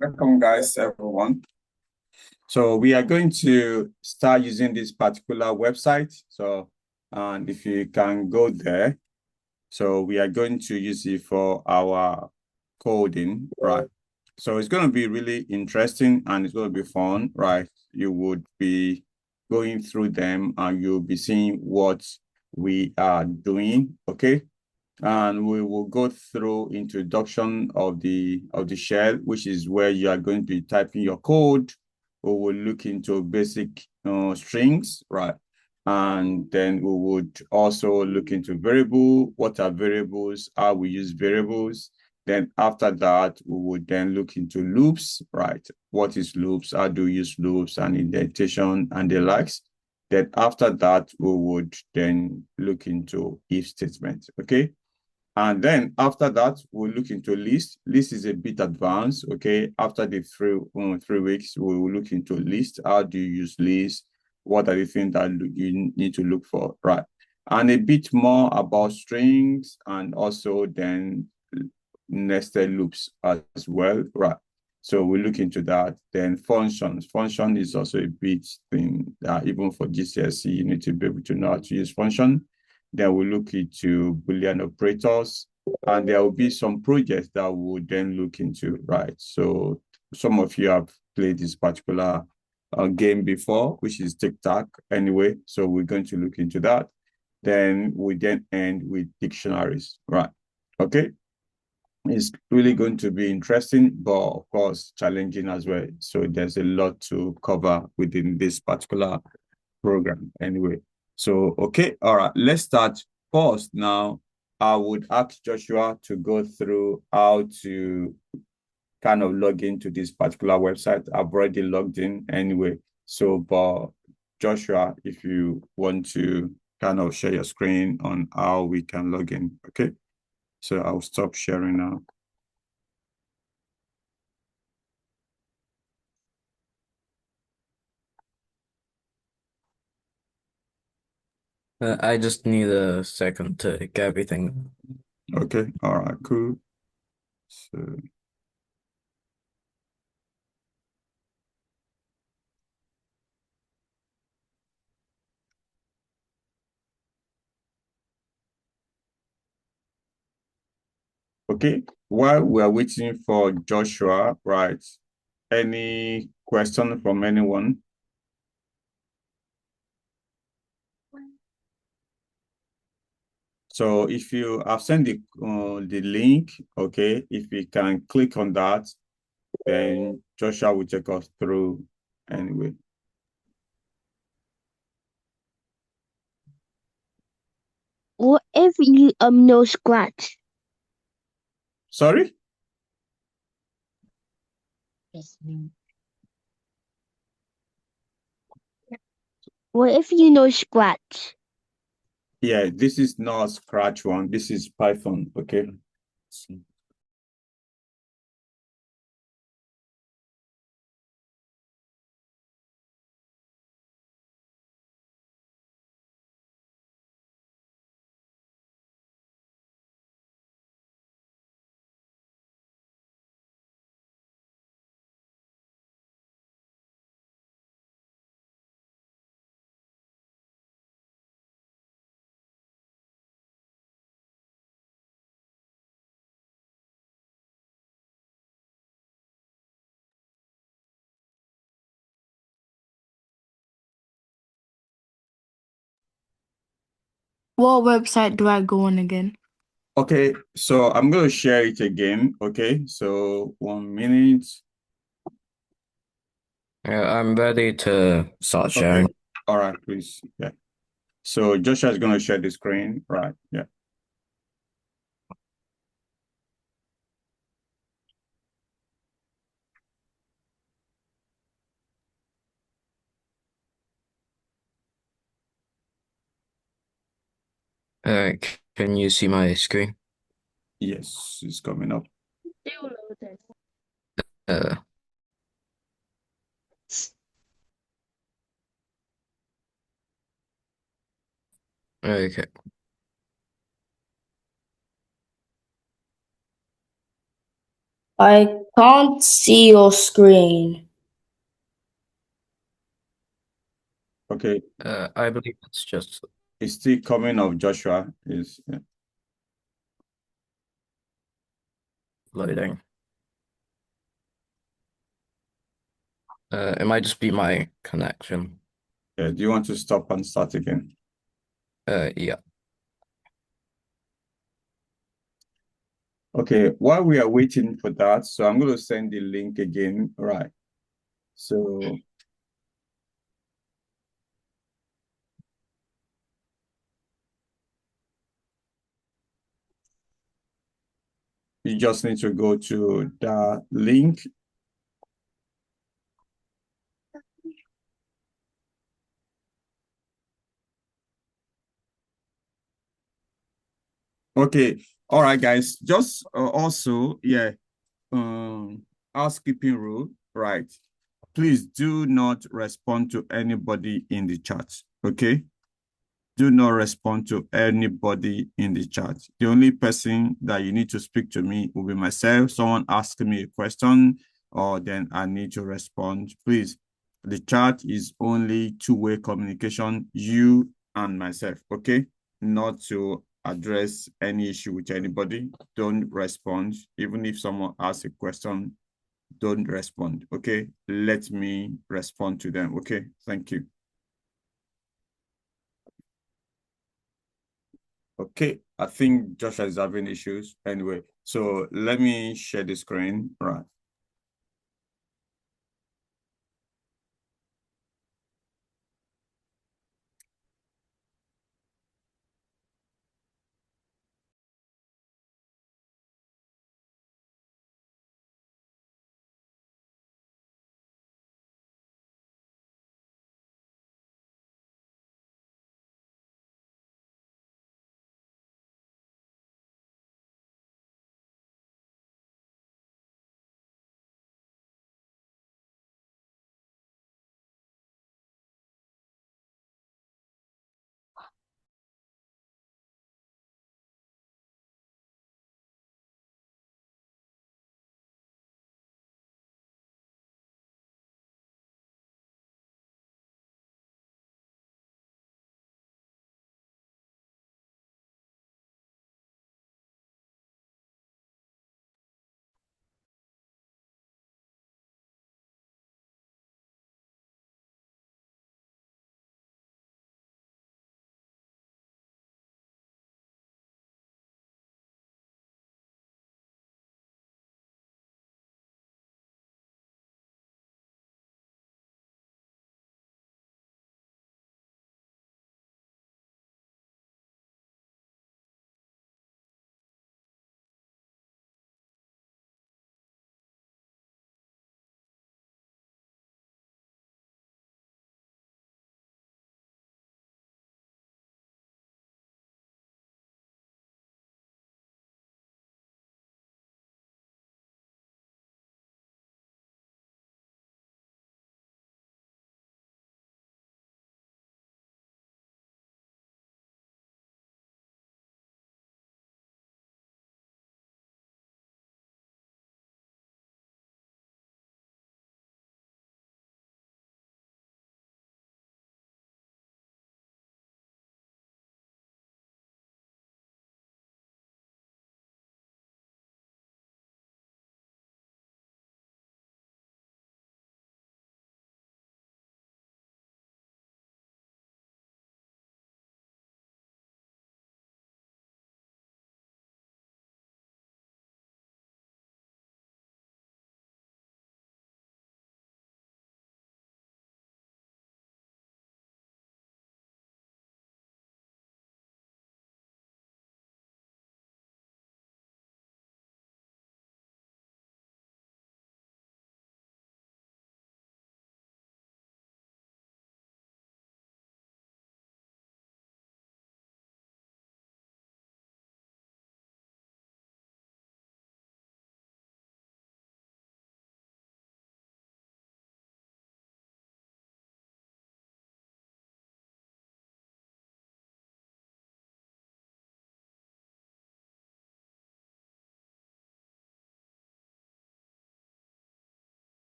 Welcome, guys, everyone. So we are going to start using this particular website. So, and if you can go there, so we are going to use it for our coding, right? So it's going to be really interesting and it's going to be fun, right? You would be going through them and you'll be seeing what we are doing, okay? And we will go through introduction of the shell, which is where you are going to be typing your code. We will look into basic strings, right? And then we would also look into variable, what are variables, how we use variables. Then after that, we would then look into loops, right? What is loops? How do we use loops and indentation and the likes? Then after that, we would then look into if statement, okay? And then after that, we'll look into list. List is a bit advanced, okay? After the 3 weeks, we will look into list. How do you use list? What are the things that you need to look for, right? And a bit more about strings and also then nested loops as well, right? So we look into that. Then functions. Function is also a bit thing that even for GCSE, you need to be able to know how to use function. Then we look into Boolean operators, and there will be some projects that we'll then look into, right? So some of you have played this particular game before, which is tic-tac anyway. So we're going to look into that. Then we then end with dictionaries, right? Okay. It's really going to be interesting, but of course challenging as well. So there's a lot to cover within this particular program anyway. So, okay, all right, let's start. First, now, I would ask Joshua to go through how to kind of log into this particular website. I've already logged in anyway. So, but Joshua, if you want to kind of share your screen on how we can log in, okay? So I'll stop sharing now. I just need a second to get everything. Okay, all right, cool. So, okay, while we're waiting for Joshua, right? Any question from anyone? So if you have sent the link, okay, if you can click on that, then Joshua will take us through anyway. What if you know Scratch? Sorry? What if you know Scratch? Yeah, this is not Scratch one. This is Python, okay? What website do I go on again? Okay, so I'm going to share it again, okay? So 1 minute. I'm ready to start sharing. Okay, all right, please, yeah. So Joshua is going to share the screen, right? Yeah. Can you see my screen? Yes, it's coming up. Uh, okay. I Can't see your screen. Okay, I believe it's just it's still coming of Joshua is loading. It might just be my connection. do you want to stop and start again? Yeah. Okay, while we are waiting for that, so I'm going to send the link again, right? So you just need to go to the link. Okay, all right, guys. Just also, yeah, housekeeping rule, right? Please do not respond to anybody in the chat, okay? Do not respond to anybody in the chat. The only person that you need to speak to me will be myself. Someone asking me a question, or then I need to respond. Please, the chat is only two-way communication, you and myself, okay? Not to address any issue with anybody. Don't respond. Even if someone asks a question, don't respond, okay? Let me respond to them, okay? Thank you. Okay, I think Joshua is having issues anyway. So let me share the screen, right?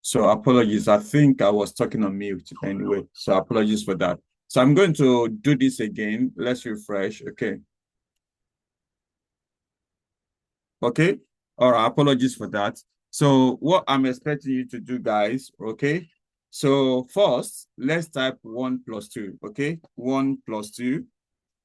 So apologies. I think I was talking on mute anyway. So apologies for that. So I'm going to do this again. Let's refresh. Okay. Okay. All right. Apologies for that. So what I'm expecting you to do, guys, okay? So first, let's type 1 plus 2, okay? 1 plus 2.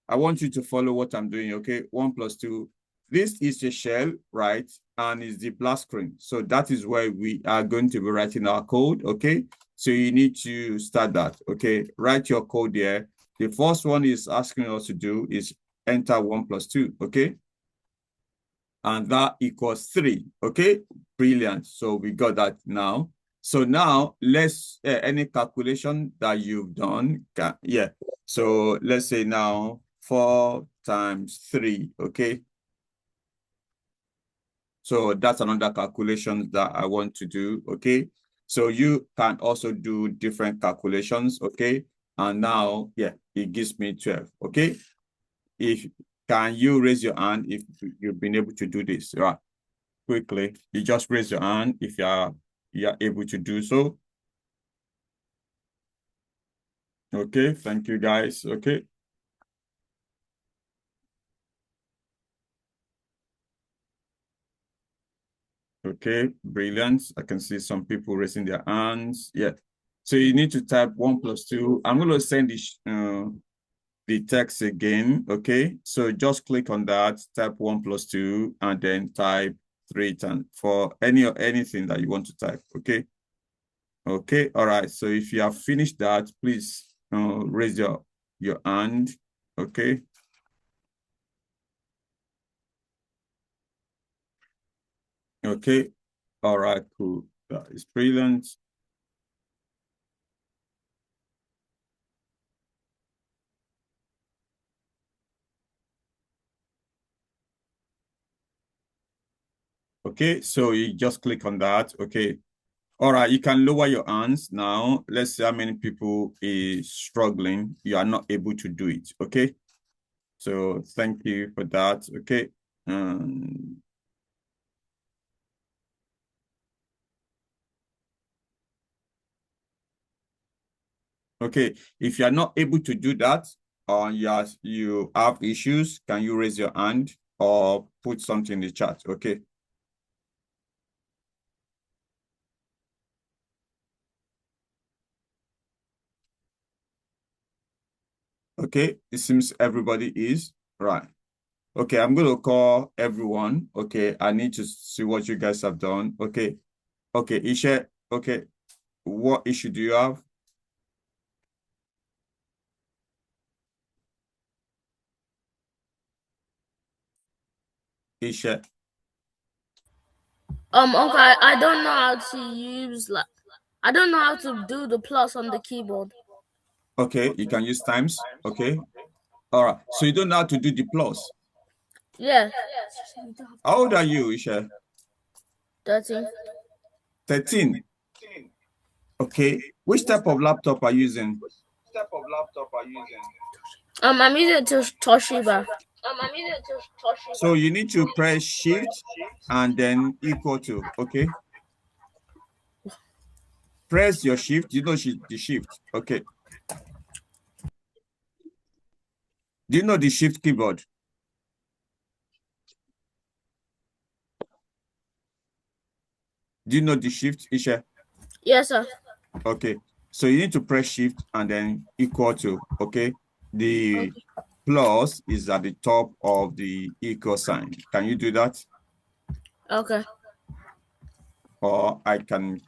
I want you to follow what I'm doing, okay? 1 plus 2. This is a shell, right? And it's the blast screen. So that is where we are going to be writing our code, okay? So you need to start that, okay? Write your code there. The first one is asking us to do is enter 1 plus 2, okay? And that equals 3, okay? Brilliant. So we got that now. So now let's, any calculation that you've done, yeah. So let's say now 4 times 3, okay? So that's another calculation that I want to do, okay? So you can also do different calculations, okay? And now, yeah, it gives me 12, okay? Can you raise your hand if you've been able to do this, right? Quickly, you just raise your hand if you're able to do so. Okay, thank you guys. Okay. Okay, brilliant. I can see some people raising their hands. Yeah. So you need to type 1 plus 2. I'm going to send the text again. Okay. So just click on that, type 1 plus 2, and then type 3 times for anything that you want to type. Okay. Okay. All right. So if you have finished that, please raise your hand. Okay. Okay. All right. Cool. That is brilliant. Okay. So you just click on that. Okay. All right. You can lower your hands now. Let's see how many people is struggling. You are not able to do it. Okay. So thank you for that. Okay. Okay, if you are not able to do that, or you have issues, can you raise your hand or put something in the chat? Okay. Okay, it seems everybody is right. Okay, I'm going to call everyone. Okay, I need to see what you guys have done. Okay, okay, Isha. Okay, what issue do you have? Isha. Uncle, I don't know how to use I don't know how to do the plus on the keyboard. Okay, you can use times. Okay. All right. So you don't know how to do the plus. Yeah. How old are you, Isha? 13. 13. Okay. Which type of laptop are you using? I'm using Toshiba. So you need to press shift and then equal to, okay? Press your shift, you know the shift, okay. Do you know the shift keyboard? Do you know the shift, Isha? Yes, sir. Okay, so you need to press shift and then equal to, okay? The plus is at the top of the equal sign. Can you do that? Okay. Or I can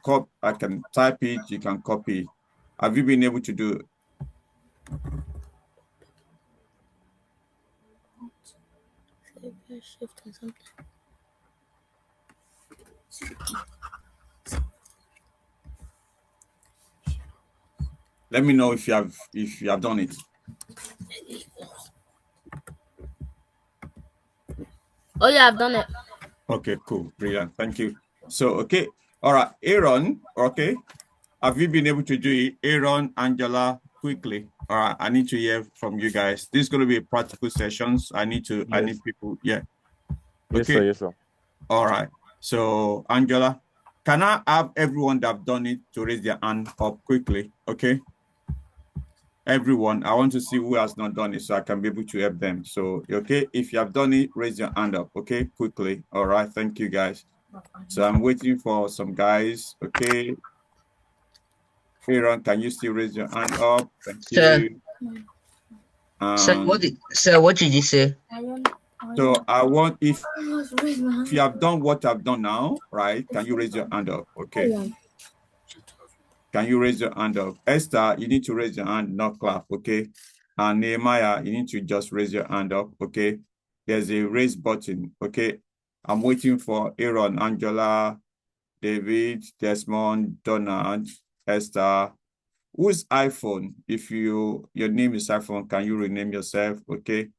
type it, you can copy. Have you been able to do it? Shift and something. Let me know if you have done it. Oh yeah, I've done it. Okay, cool, brilliant, thank you. So, okay, all right, Aaron, okay, have you been able to do it? Aaron, Angela, quickly. All right, I need to hear from you guys. This is going to be a practical sessions. I need people, yeah. Yes, Okay. sir, yes, sir. All right, so Angela. Can I have everyone that have done it to raise their hand up quickly? Okay. Everyone, I want to see who has not done it so I can be able to help them. So, okay, if you have done it, raise your hand up, okay, quickly. All right, thank you, guys. So I'm waiting for some guys, okay. Aaron, can you still raise your hand up? Thank Sir. you. Sir, what did you say? So I want, if you have done what I've done now, right, can you raise your hand up, okay? Can you raise your hand up? Esther, you need to raise your hand, not clap, okay? And Nehemiah, you need to just raise your hand up, okay? There's a raise button, okay? I'm waiting for Aaron, Angela, David, Desmond, Donald, Esther. Who's iPhone? If your name is iPhone, can you rename yourself, okay?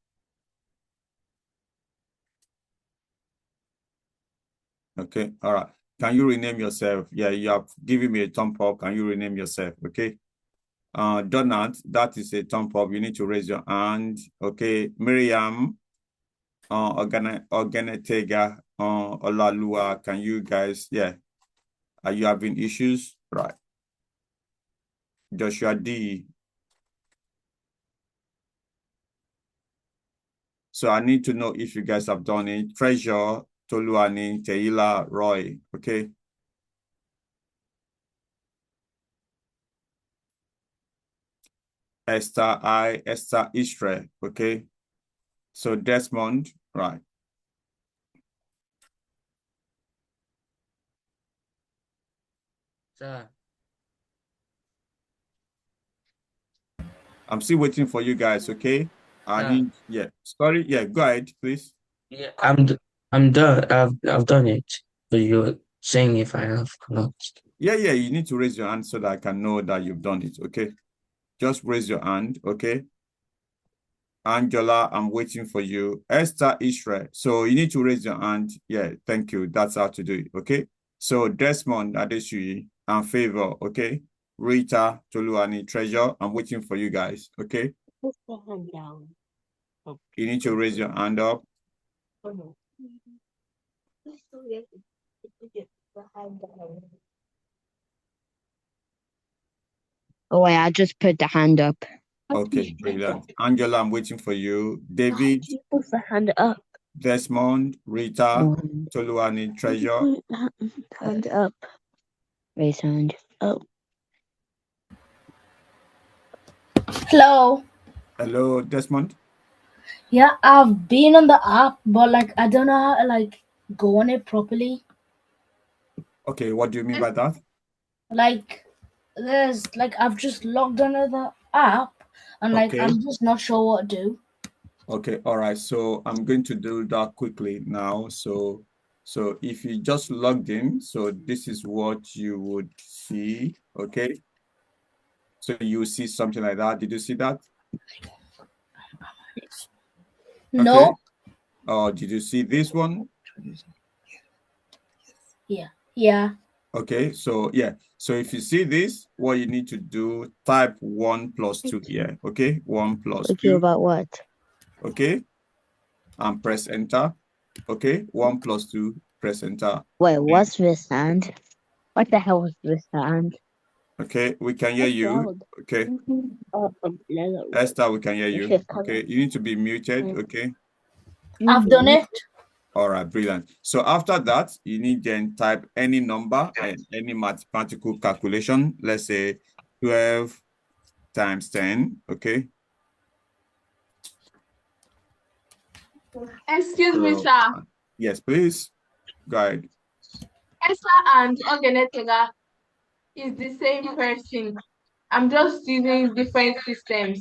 Okay, all right. Can you rename yourself? Yeah, you have given me a thumb up. Can you rename yourself, okay? Donald, that is a thumb up. You need to raise your hand. Okay, Miriam, Organetega, Olalua, can you guys, yeah. Are you having issues? Right. Joshua D. So I need to know if you guys have done it. Treasure, Toluani, Teila, Roy, okay? Esther Istre, okay? So Desmond, right. Sir. I'm still waiting for you guys, okay? I need, yeah. Sorry, yeah, go ahead, please. Yeah, I'm done. I've done it. But you're saying if I have not. Yeah, you need to raise your hand so that I can know that you've done it, okay? Just raise your hand, okay? Angela, I'm waiting for you. Esther Israel. So you need to raise your hand. Yeah, thank you. That's how to do it, okay? So Desmond Adesui and Favor, okay? Rita, Toluani, Treasure, I'm waiting for you guys, okay? Put the hand down. You need to raise your hand up. Oh, wait, I just put the hand up. Okay, brilliant. Angela, I'm waiting for you. David, Put the hand up. Desmond, Rita, Toluani, Treasure. Put the hand up. Raise hand up. Hello. Hello, Desmond. Yeah, I've been on the app, but like I don't know how to like go on it properly. Okay, what do you mean by that? Like there's like I've just logged onto the app and like Okay. I'm just not sure what to do. Okay, all right. So I'm going to do that quickly now. So if you just logged in, so this is what you would see. Okay. So you see something like that. Did you see that? No. Okay. Or did you see this one? Yeah. Okay. So yeah. So if you see this, what you need to do, type 1 + 2 here. Okay. 1 + Thank you 2. about what? Okay. And press enter. Okay. 1 + 2, press enter. Wait, what's this hand? What the hell is this hand? Okay, we can hear you. Okay. Esther, we can hear you. Okay, you need to be muted. Okay. I've done it. All right, brilliant. So after that, you need then type any number and any mathematical calculation. Let's say 12 times 10. Okay. Excuse me, sir. Yes, please. Go ahead. Esther and Ogenetega is the same person. I'm just using different systems.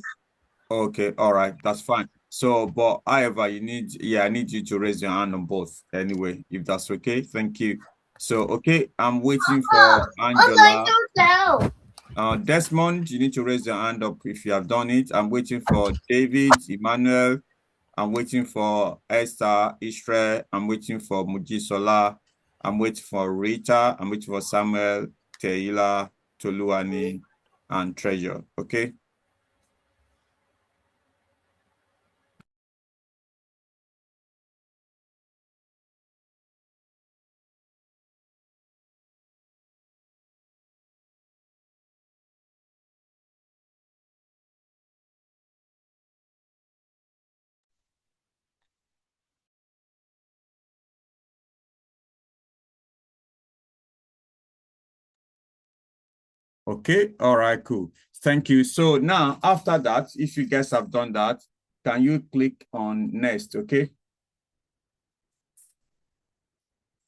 Okay, all right, that's fine. So, but however, I need you to raise your hand on both anyway, if that's okay. Thank you. So, okay, I'm waiting for Angela. Desmond, you need to raise your hand up if you have done it. I'm waiting for David, Emmanuel. I'm waiting for Esther, Israel. I'm waiting for Mujisola. I'm waiting for Rita. I'm waiting for Samuel, Teila, Toluani, and Treasure. Okay. Okay, all right, cool. Thank you. So now after that, if you guys have done that, can you click on next, okay?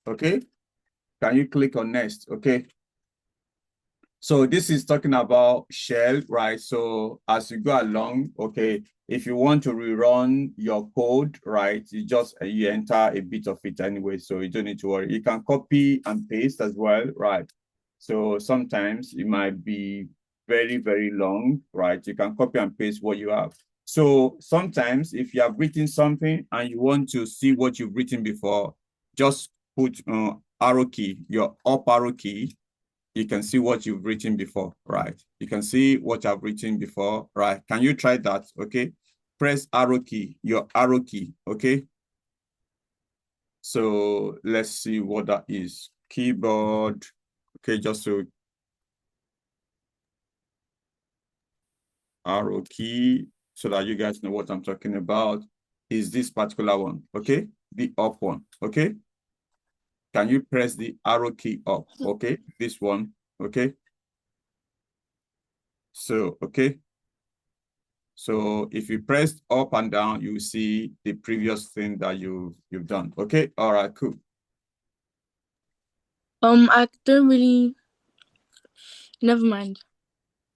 Okay, can you click on next, okay? So this is talking about shell, right? So as you go along, okay, if you want to rerun your code, right, you enter a bit of it anyway, so you don't need to worry. You can copy and paste as well, right? So sometimes it might be very, very long, right? You can copy and paste what you have. So sometimes if you have written something and you want to see what you've written before, just put arrow key, your up arrow key. You can see what you've written before, right? You can see what I've written before, right? Can you try that, okay? Press arrow key, your arrow key, okay? So let's see what that is. Keyboard, okay, just so arrow key, so that you guys know what I'm talking about, is this particular one, okay? The up one, okay? Can you press the arrow key up, okay? This one, okay? So, okay. So if you press up and down, you see the previous thing that you've done. Okay, all right, cool. I don't really. Never mind.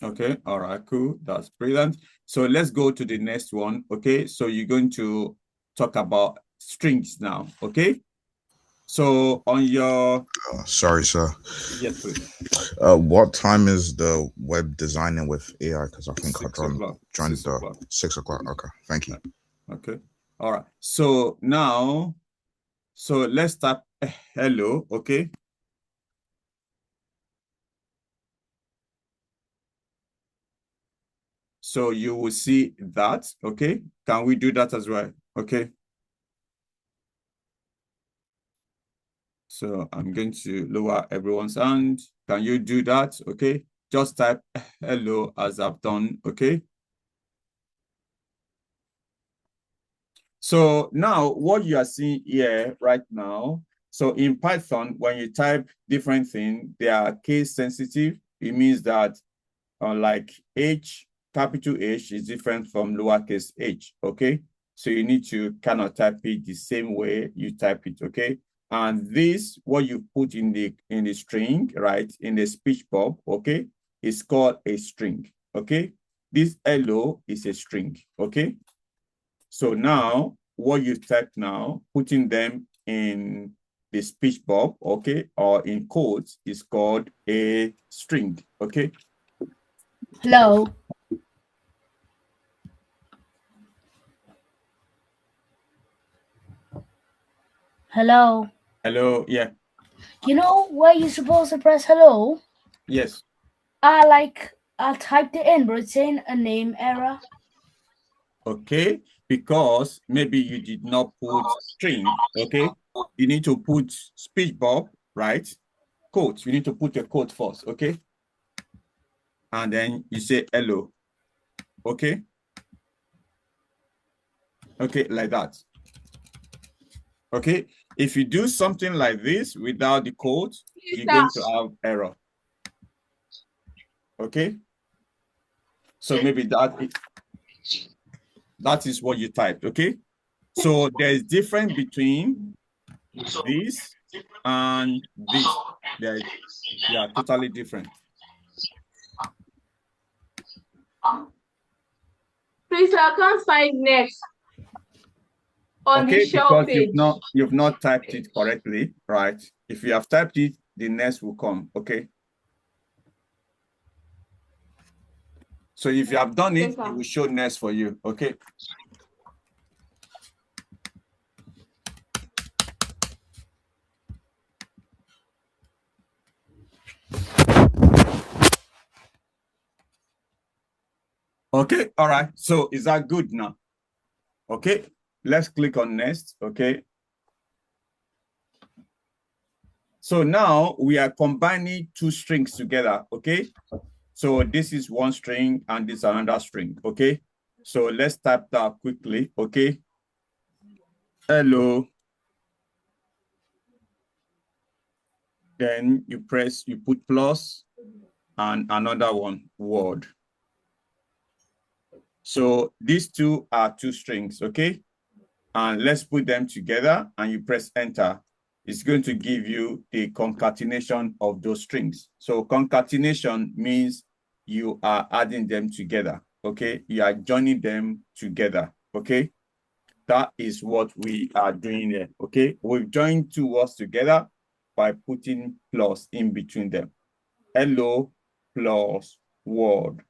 Okay, all right, cool. That's brilliant. So let's go to the next one. Okay, so you're going to talk about strings now. Okay, so on your sorry, sir. yes, please. What time is the web designing with AI? Because I think I 6 joined o'clock. the 6 o'clock. Okay, thank you. Okay, all right. So now, so let's type hello. Okay. So you will see that, okay? Can we do that as well? Okay. So I'm going to lower everyone's hand. Can you do that? Okay. Just type hello as I've done, okay? So now what you are seeing here right now, so in Python, when you type different things, they are case sensitive. It means that like H, capital H is different from lowercase h, okay? So you need to kind of type it the same way you type it, okay? And this, what you put in the string, right, in the speech bubble, okay, is called a string, okay? This hello is a string, okay? So now, what you type now, putting them in the speech bubble, okay, or in quotes, is called a string, okay? Hello. Hello. Hello, yeah, You know where you're supposed to press hello? yes. I typed it in, but it's saying a name error. Okay, because maybe you did not put string, okay? You need to put speech bubble, right? Quote, you need to put a quote first, okay? And then you say hello, okay? Okay, like that. Okay, if you do something like this without the quote, you're going to have error. Okay, so maybe that is what you typed, okay? So there's difference between this and this. They are totally different. Please, I can't find next on the Okay, show because page. you've not typed it correctly, right? If you have typed it, the next will come, okay? So if you have done it, it will show next for you, okay? Okay, all right. So is that good now? Okay, let's click on next, okay? So now we are combining two strings together, okay? So this is one string and this is another string, okay? So let's type that quickly, okay? Hello. Then you put plus, and another one, word. So these two are two strings, okay? And let's put them together and you press enter. It's going to give you the concatenation of those strings. So concatenation means you are adding them together, okay? You are joining them together, okay? That is what we are doing here, okay? We've joined two words together by putting plus in between them. Hello plus word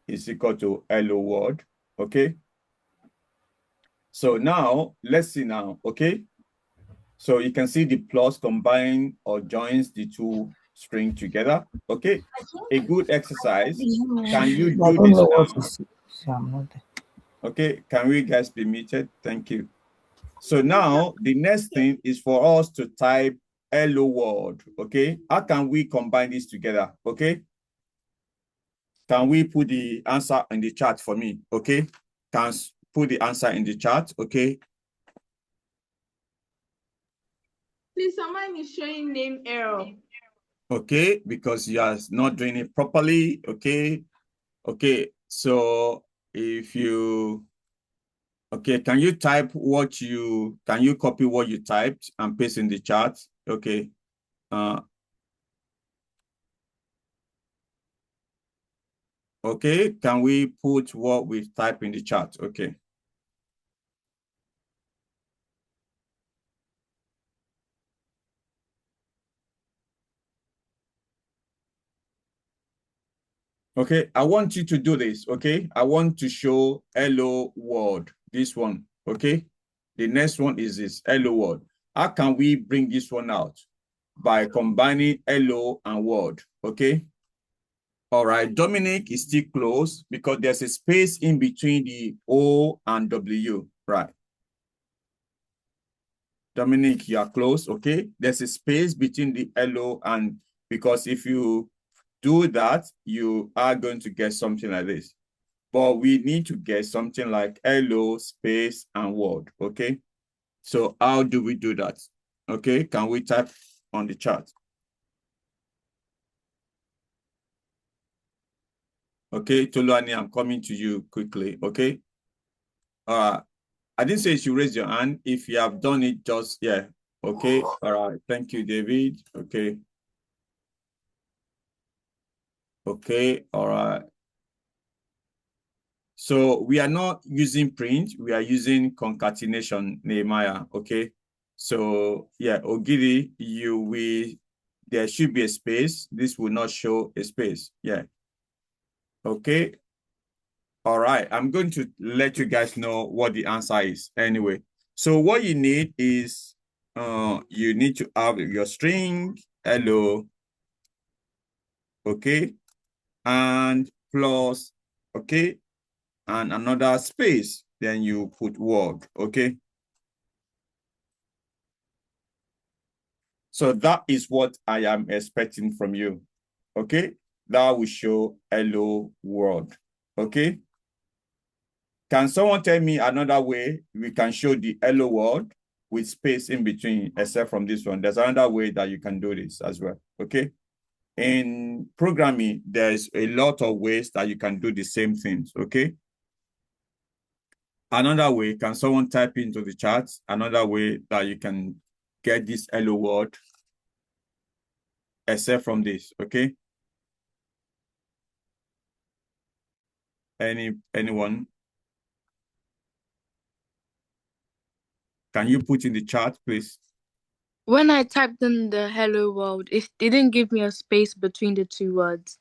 is equal to hello word, okay? So now, let's see now, okay? So you can see the plus combine or joins the two string together, okay? A good exercise. Can you do this now? Okay, can we guys be muted? Thank you. So now the next thing is for us to type hello world, okay? How can we combine this together, okay? Can we put the answer in the chat for me, okay? Can put the answer in the chat, okay? Please, someone is showing name error. Okay, because you are not doing it properly, okay? Okay, so if you, okay, can you type what you, can you copy what you typed and paste in the chat? Okay. Okay, can we put what we've typed in the chat? Okay. Okay, I want you to do this, okay? I want to show hello world, this one, okay? The next one is this, hello world. How can we bring this one out? By combining hello and word, okay? All right, Dominic is still close because there's a space in between the O and W, right? Dominic, you are close, okay? There's a space between the hello and, because if you do that, you are going to get something like this. But we need to get something like hello, space, and word, okay? So how do we do that? Okay, can we type on the chat? Okay, Toluani, I'm coming to you quickly, okay? I didn't say you should raise your hand. If you have done it, just, yeah, okay? All right, thank you, David, okay. Okay, all right. So we are not using print, we are using concatenation, Nehemiah, okay? So yeah, Ogidi, there should be a space. This will not show a space, yeah. Okay, all right, I'm going to let you guys know what the answer is anyway. So what you need is, you need to have your string, hello, okay? And plus, okay? And another space, then you put word, okay? So that is what I am expecting from you, okay? That will show hello world, okay? Can someone tell me another way we can show the hello world with space in between, except from this one? There's another way that you can do this as well, okay? In programming, there's a lot of ways that you can do the same things, okay? Another way, can someone type into the chat? Another way that you can get this hello world, except from this, okay? Anyone? Can you put in the chat, please? When I typed in the hello world, it didn't give me a space between the two words.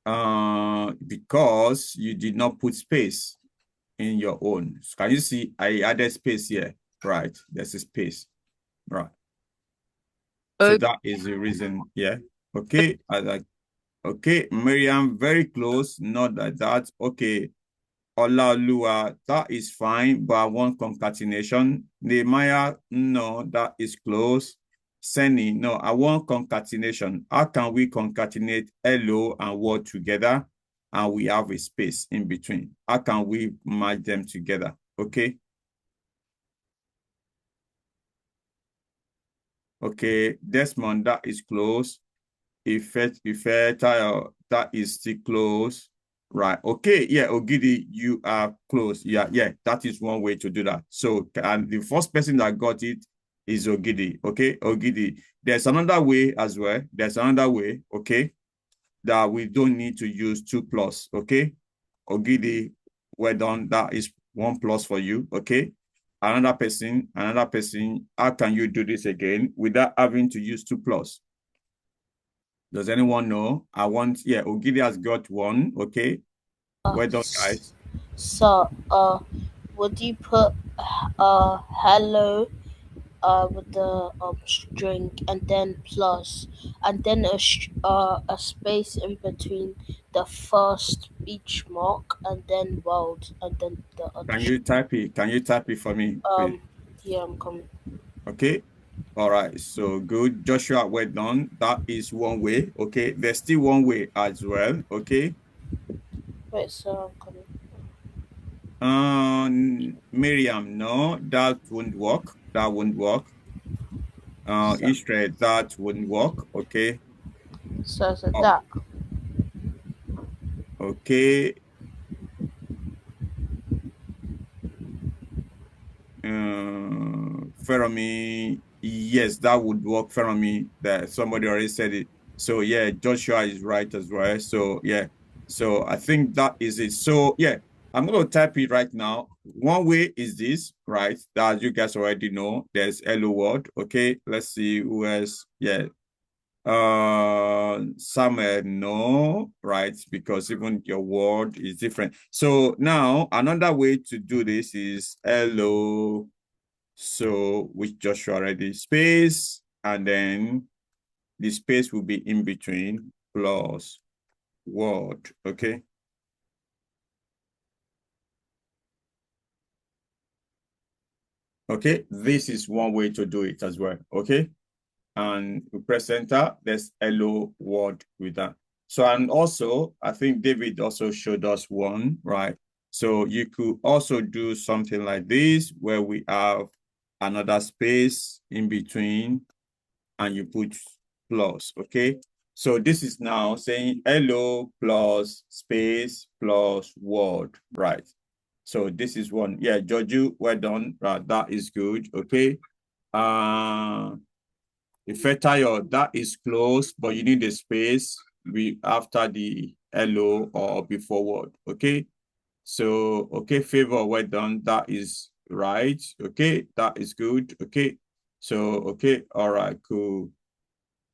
Because you did not put space in your own. Can you see I added space here? Right, there's a space, right? So that is the reason, yeah. Okay, okay, Miriam, very close, not like that. Okay, Olaoluwa, that is fine, but I want concatenation. Nehemiah, no, that is close. Seni, no, I want concatenation. How can we concatenate hello and word together and we have a space in between? How can we merge them together? Okay. Okay, Desmond, that is close. Tayo, that is still close. Right. Okay. Yeah, Ogidi, you are close. Yeah, that is one way to do that. So, and the first person that got it is Ogidi. Okay, Ogidi. There's another way as well. There's another way, okay, that we don't need to use 2+. Okay, Ogidi, well done. That is 1+ for you. Okay. Another person. How can you do this again without having to use 2+? Does anyone know? Ogidi has got one. Okay. Well done, guys. So, would you put hello with the string and then plus and then a space in between the first speech mark and then world and then the other Can you type it? Can you type it for me, please? yeah, I'm coming. Okay. All right. So good. Joshua, well done. That is one way. Okay. There's still one way as well. Okay. Wait, so I'm coming. Miriam, no, that won't work. That won't work. Israel, that wouldn't work. Okay. So that. Okay. Fermi, yes, that would work. Fermi, that somebody already said it. So yeah, Joshua is right as well. So yeah, so I think that is it. So yeah, I'm going to type it right now. One way is this, right? That you guys already know. There's hello world. Okay, let's see who else. Yeah. Samuel, no, right? Because even your word is different. So now another way to do this is hello. So with Joshua already, space, and then the space will be in between plus word. Okay. Okay, this is one way to do it as well. Okay. And we press enter, there's hello word with that. So, and also, I think David also showed us one, right? So you could also do something like this, where we have another space in between, and you put plus, okay? So this is now saying hello plus space plus word, right? So this is one. Yeah, Joju, well done. Right, that is good, okay? Tayo, that is close, but you need a space after the hello or before word. Okay. So, okay, favor, well done. That is right. Okay, that is good. Okay. So, okay, all right, cool.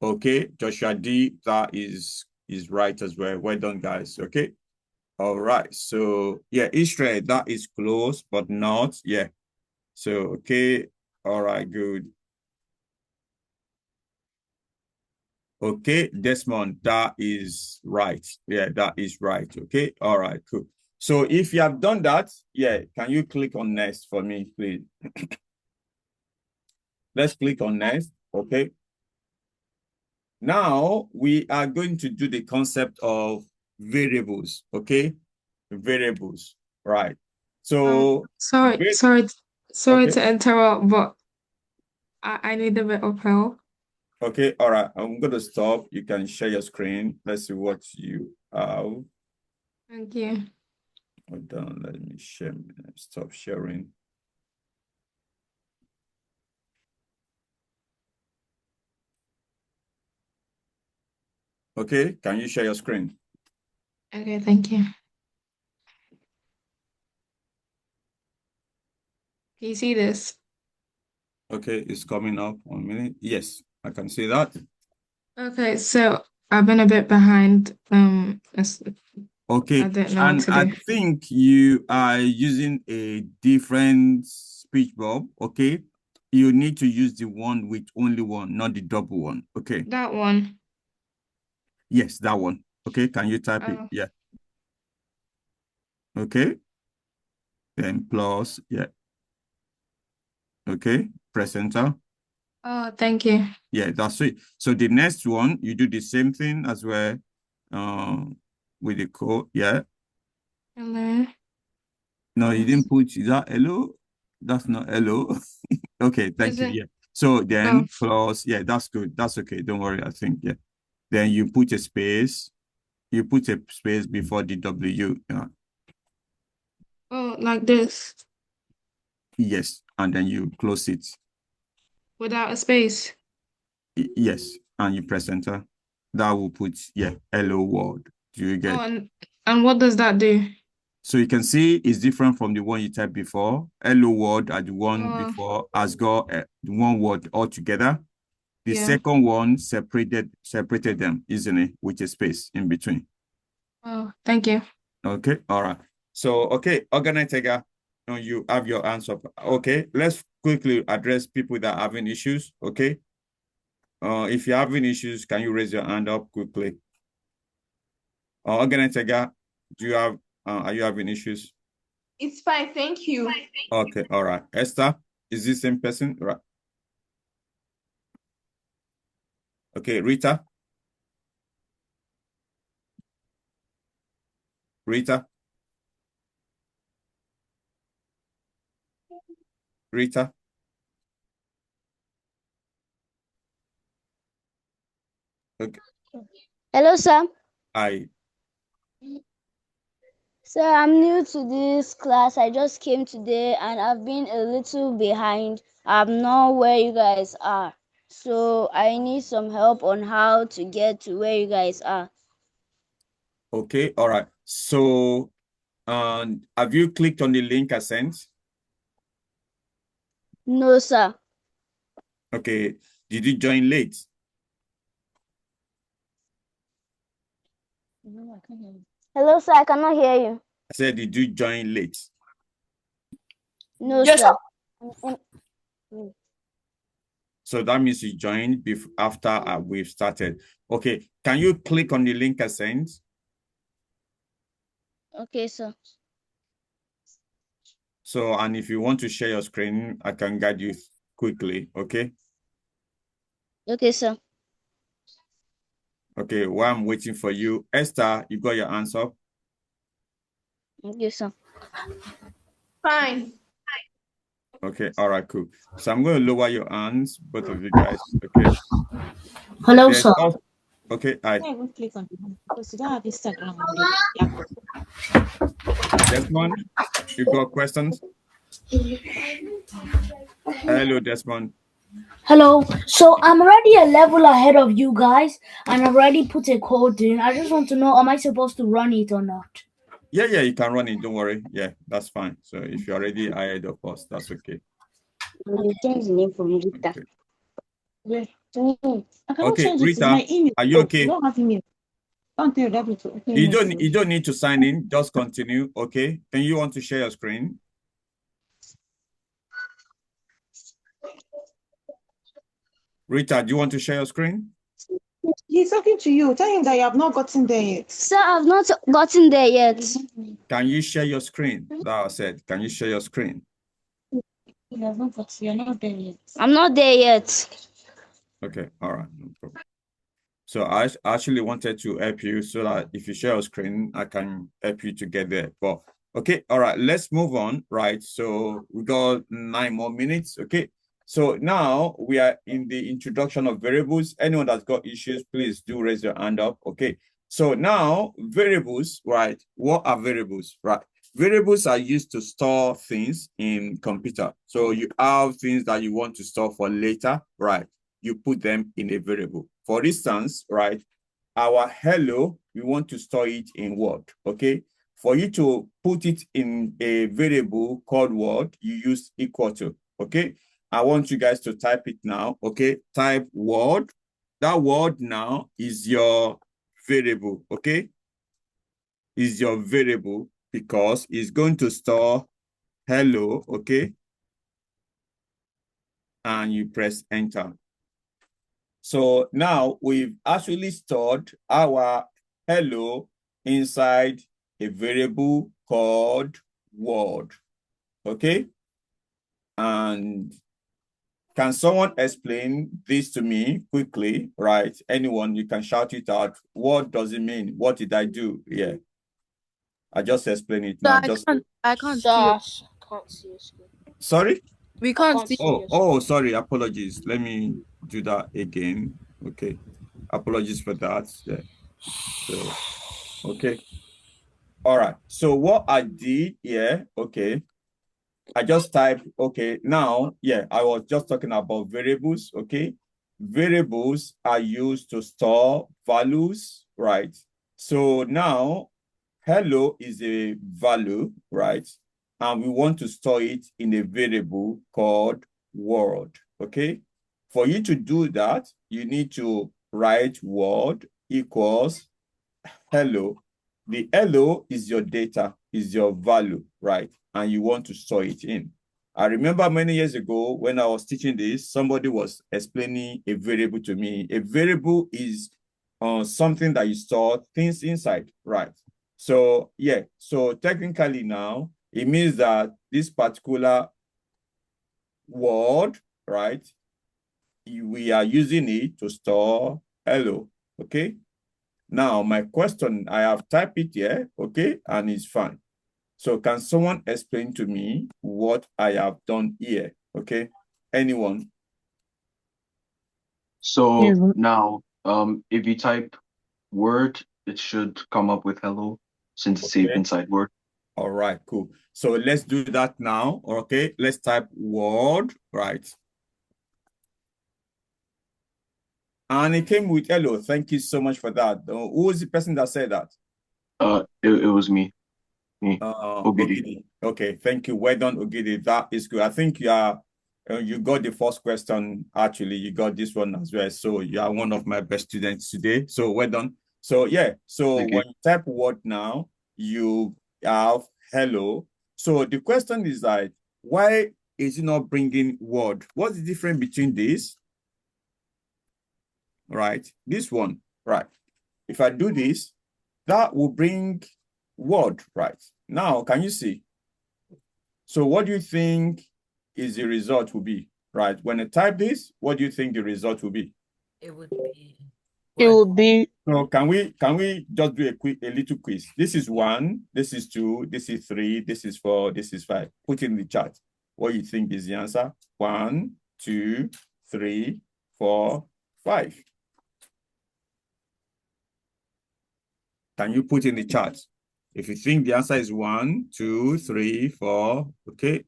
Okay, Joshua D, that is right as well. Well done, guys. Okay. All right. So, yeah, Israel, that is close, but not. Yeah. So, okay. All right, good. Okay, Desmond, that is right. Yeah, that is right. Okay, all right, cool. So if you have done that, yeah, can you click on next for me, please? Let's click on next. Okay. Now we are going to do the concept of variables. Okay, variables, right? So Sorry okay. to interrupt, but I need a bit of help. Okay, all right. I'm gonna stop. You can share your screen. Let's see what you have. Thank you. Hold on, let me share. Stop sharing. Okay, can you share your screen? Okay, thank you. Can you see this? Okay, it's coming up 1 minute. Yes, I can see that. Okay, so I've been a bit behind. Okay, I don't know and what to I do. think you are using a different speech bubble. Okay, you need to use the one with only one, not the double one. Okay. That one. Yes, that one. Okay, can you type it? Yeah. Okay. Then plus, yeah. Okay, press enter. Oh, thank you. Yeah, that's it. So the next one, you do the same thing as well with the code. Yeah. Hello. No, you didn't put, is that hello? That's not hello. Okay, thank you. Yeah. So then plus, yeah, that's good. That's okay. Don't worry. I think, yeah. then you put a space. You put a space before the W. Oh, like this, Yes, and then you close it. without a space. Yes, and you press enter. That will put hello world. Do you get? Oh, and what does that do? So you can see it's different from the one you typed before. Hello world and the one before has got one word altogether. The second one separated them, isn't it? With a space in between. Oh, thank you. Okay, all right. So, okay, Organizer, you have your answer. Okay, let's quickly address people that are having issues, okay? If you're having issues, can you raise your hand up quickly? Organizer, do you have, are you having issues? It's fine, thank you. Okay, all right. Esther, is this same person? Right. Okay, Rita. Rita. Rita. Okay. Hello, sir. Hi. Sir, I'm new to this class. I just came today and I've been a little behind. I'm not where you guys are. So I need some help on how to get to where you guys are. Okay, all right. So, have you clicked on the link I sent? No, sir. Okay. Did you join late? Hello, sir. I cannot hear you. I said, did you join late? No, Yes, sir. So that means you joined after we've started. Okay. Can you click on the link I sent? Okay, sir. So, and if you want to share your screen, I can guide you quickly. Okay. Okay, sir. Okay. While I'm waiting for you, Esther, you got your answer? Okay, sir. Fine. Okay. All right, cool. So I'm going to lower your hands, both of you guys. Okay. Hello, There's sir. also, okay. I Click on it because you don't have Instagram on the laptop. Desmond, you got questions? Hello, Desmond. Hello. So I'm already a level ahead of you guys, and I've already put a code in. I just want to know, am I supposed to run it or not? Yeah, you can run it. Don't worry. Yeah, that's fine. So if you're already ahead of us, that's okay. Change the name from Rita. I cannot Okay, change it. It's Rita, my email. are you okay? You don't have email. Don't tell that to open You email. don't need to sign in. Just continue. Okay. Can you want to share your screen? Rita, do you want to share your screen? He's talking to you. Tell him that you have not gotten there yet. Sir, I've not gotten there yet. Can you share your screen? That I said. Can you share your screen? You're not there yet. I'm not there yet. Okay. All right. No problem. So I actually wanted to help you so that if you share your screen, I can help you to get there. But okay, all right, let's move on. Right. So we got 9 more minutes. Okay. So now we are in the introduction of variables. Anyone that's got issues, please do raise your hand up. Okay. So now variables, right? What are variables? Right. Variables are used to store things in computer. So you have things that you want to store for later, right? You put them in a variable. For instance, right, our hello, we want to store it in Word, okay? For you to put it in a variable called Word, you use equal to, okay? I want you guys to type it now, okay? Type Word. That word now is your variable, okay? Is your variable because it's going to store hello, okay? And you press enter. So now we've actually stored our hello inside a variable called word. Okay. And can someone explain this to me quickly? Right. Anyone, you can shout it out. What does it mean? What did I do? Yeah. I just explain it now. I can't see Sir, your, I can't see your screen. Sorry? we can't see. your Oh, sorry. Apologies. Let me do that again. Okay. Apologies for that. Yeah. So, okay. All right. So what I did here, okay, I just typed, okay, now, yeah, I was just talking about variables, okay? Variables are used to store values, right? So now, hello is a value, right? And we want to store it in a variable called world, okay? For you to do that, you need to write world equals hello. The hello is your data, is your value, right? And you want to store it in. I remember many years ago when I was teaching this, somebody was explaining a variable to me. A variable is something that you store things inside, right? So yeah, so technically now, it means that this particular word, right, we are using it to store hello, okay? Now, my question, I have typed it here, okay, and it's fine. So can someone explain to me what I have done here, okay? Anyone? So now, if you type word, it should come up with hello since it's saved Okay. inside word. All right, cool. So let's do that now, okay? Let's type word, right? And it came with hello. Thank you so much for that. Who was the person that said that? It was me. Ogidi. Ogidi. Okay, thank you. Well done, Ogidi. That is good. I think you are you got the first question. Actually, you got this one as well. So you are one of my best students today. So well done. So yeah, so Thank you. when you type word now, you have hello. So the question is like, why is it not bringing word? What's the difference between this? Right, this one, right? If I do this, that will bring word, right? Now, can you see? So what do you think is the result will be, right? When I type this, what do you think the result will be? It would be. It will be. So can we just do a little quiz? This is 1, this is 2, this is 3, this is 4, this is 5. Put in the chat what you think is the answer. 1, 2, 3, 4, 5. Can you put in the chat? If you think the answer is 1, 2, 3, 4, okay.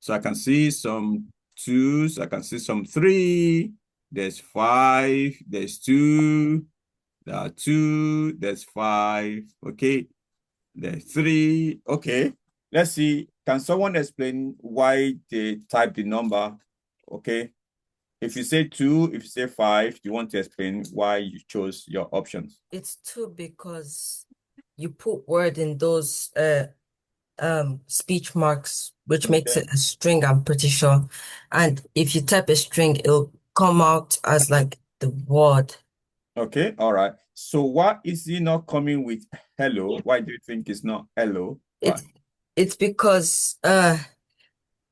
So I can see some 2s, I can see some 3, there's 5, there's 2, there are 2, there's 5, okay. There's 3, okay. Let's see, can someone explain why they type the number, okay? If you say 2, if you say 5, do you want to explain why you chose your options? It's 2 because you put word in those speech marks, which makes it a string, I'm pretty sure. And if you type a string, it'll come out as like the word. Okay, all right. So why is he not coming with hello? Why do you think it's not hello? It's because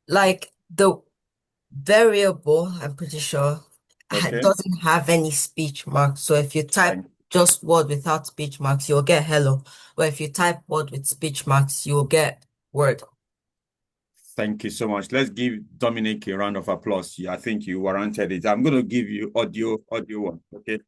like the variable, I'm pretty sure, Okay. doesn't have any speech marks. So if you type just word without speech marks, you'll get hello. Or if you type word with speech marks, you'll get word. Thank you so much. Let's give Dominic a round of applause. I think you warranted it. I'm going to give you audio one. Okay.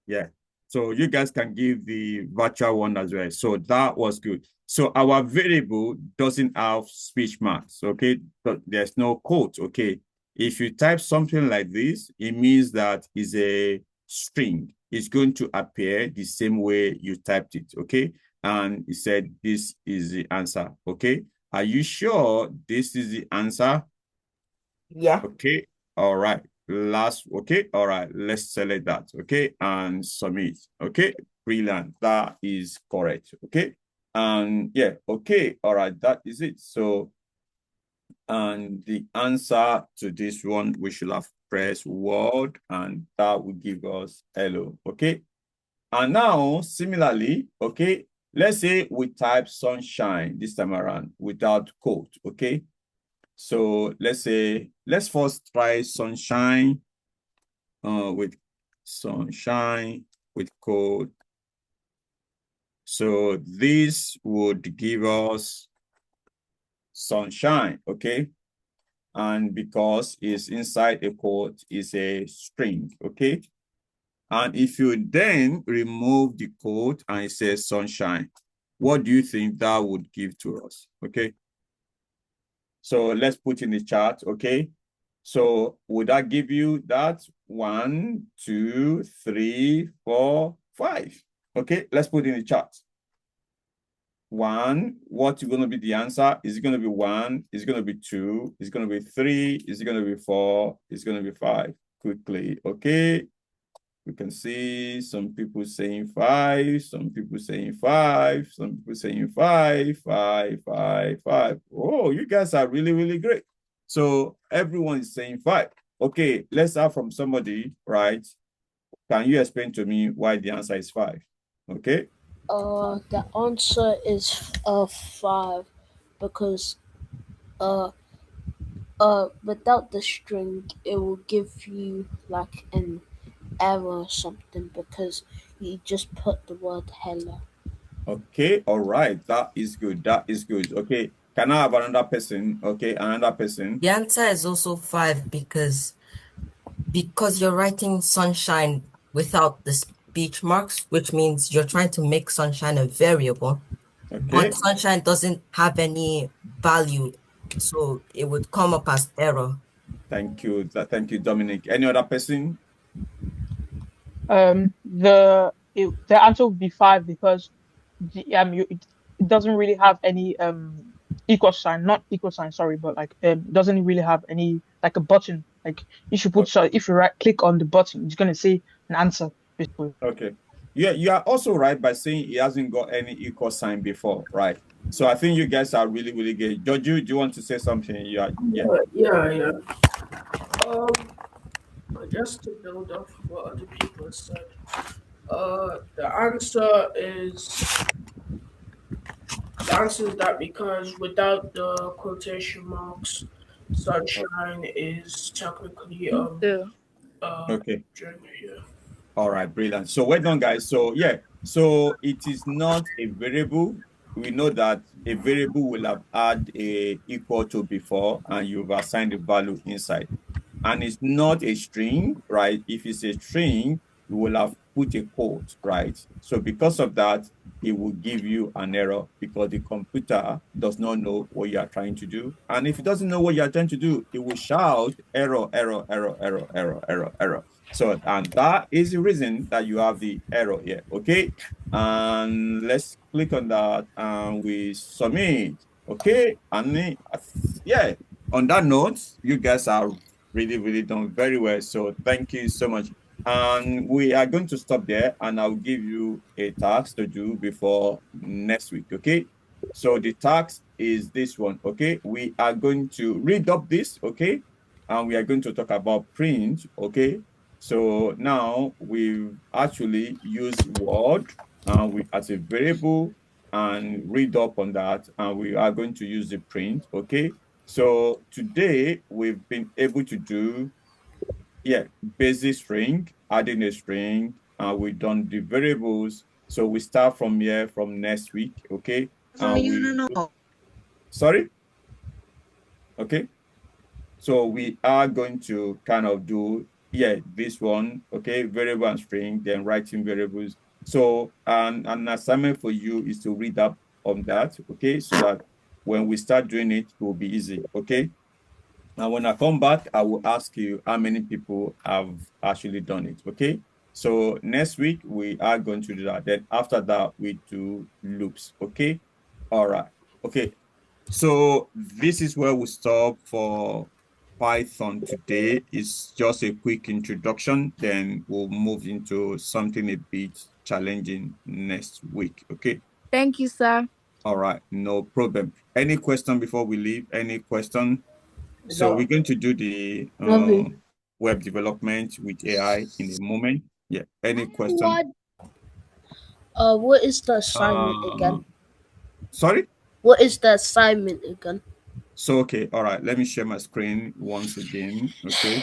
Yeah. So you guys can give the virtual one as well. So that was good. So our variable doesn't have speech marks. Okay. But there's no quote. Okay. If you type something like this, it means that is a string. It's going to appear the same way you typed it. Okay. And it said this is the answer. Okay. Are you sure this is the answer? Yeah. Okay. All right. Last. Okay. All right. Let's select that. Okay. And submit. Okay. Brilliant. That is correct. Okay. And yeah. Okay. All right. That is it. So, and the answer to this one, we should have pressed word, and that will give us hello. Okay. And now, similarly, okay, let's say we type sunshine this time around without quote, okay? So let's first try sunshine with quote. So this would give us sunshine, okay? And because it's inside a quote, is a string, okay? And if you then remove the quote and it says sunshine, what do you think that would give to us? Okay. So let's put in the chart, okay? So would that give you that 1, 2, 3, 4, 5? Okay, let's put in the chart. 1, what's going to be the answer? Is it going to be 1? Is it going to be 2? Is it going to be 3? Is it going to be 4? Is it going to be 5? Quickly, okay? We can see some people saying 5, some people saying 5, some people saying 5, 5, 5, 5. Oh, you guys are really, really great. So everyone is saying 5. Okay, let's start from somebody, right? Can you explain to me why the answer is 5? Okay. The answer is 5 because without the string it will give you like an error or something because you just put the word hello. Okay, all right. That is good. That is good. Okay. Can I have another person? Okay, another person. The answer is also 5 because you're writing sunshine without the speech marks, which means you're trying to make sunshine a variable. Okay. But sunshine doesn't have any value, so it would come up as error. Thank you. Thank you, Dominic. Any other person? The answer would be 5 because it doesn't really have any equal sign, not equal sign, sorry, but like it doesn't really have any like a button. Like you should put if you click on the button, it's gonna say an answer basically. Okay. Yeah, you are also right by saying he hasn't got any equal sign before, right? So I think you guys are really, really good. Georgie, do you want to say something? Yeah. Yeah. Just to build off what other people said, the answer is that because without the quotation marks, sunshine is technically Okay. yeah. All right, brilliant. So well done, guys. So yeah, so it is not a variable. We know that a variable will have had a equal to before, and you've assigned a value inside. And it's not a string, right? If it's a string, you will have put a quote, right? So because of that, it will give you an error because the computer does not know what you are trying to do. And if it doesn't know what you are trying to do, it will shout error, error, error, error, error, error, error. So, and that is the reason that you have the error here, okay? And let's click on that and we submit, okay? And yeah, on that note, you guys are really, really done very well. So thank you so much. And we are going to stop there and I'll give you a task to do before next week, okay? So the task is this one, okay? We are going to read up this, okay? And we are going to talk about print, okay? So now we've actually used word as a variable and read up on that. And we are going to use the print, okay? So today we've been able to do, basic string, adding a string, and we've done the variables. So we start from here from next week, okay? Sorry? Okay. So we are going to kind of do, this one, okay, variable and string, then writing variables. So an assignment for you is to read up on that, okay, so that when we start doing it, it will be easy, okay? Now, when I come back, I will ask you how many people have actually done it, okay? So next week, we are going to do that. Then after that, we do loops, okay? All right, okay. So this is where we stop for Python today. It's just a quick introduction. Then we'll move into something a bit challenging next week, okay? Thank you, sir. All right, no problem. Any question before we leave? Any question? So we're going to do the web development with AI in a moment. Yeah. Any question? What is the assignment again? Sorry? What is the assignment again? So, okay. All right. Let me share my screen once again. Okay.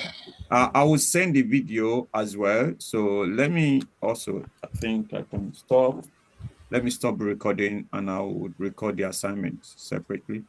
I will send the video as well. So let me also, I think I can stop. Let me stop recording and I would record the assignment separately.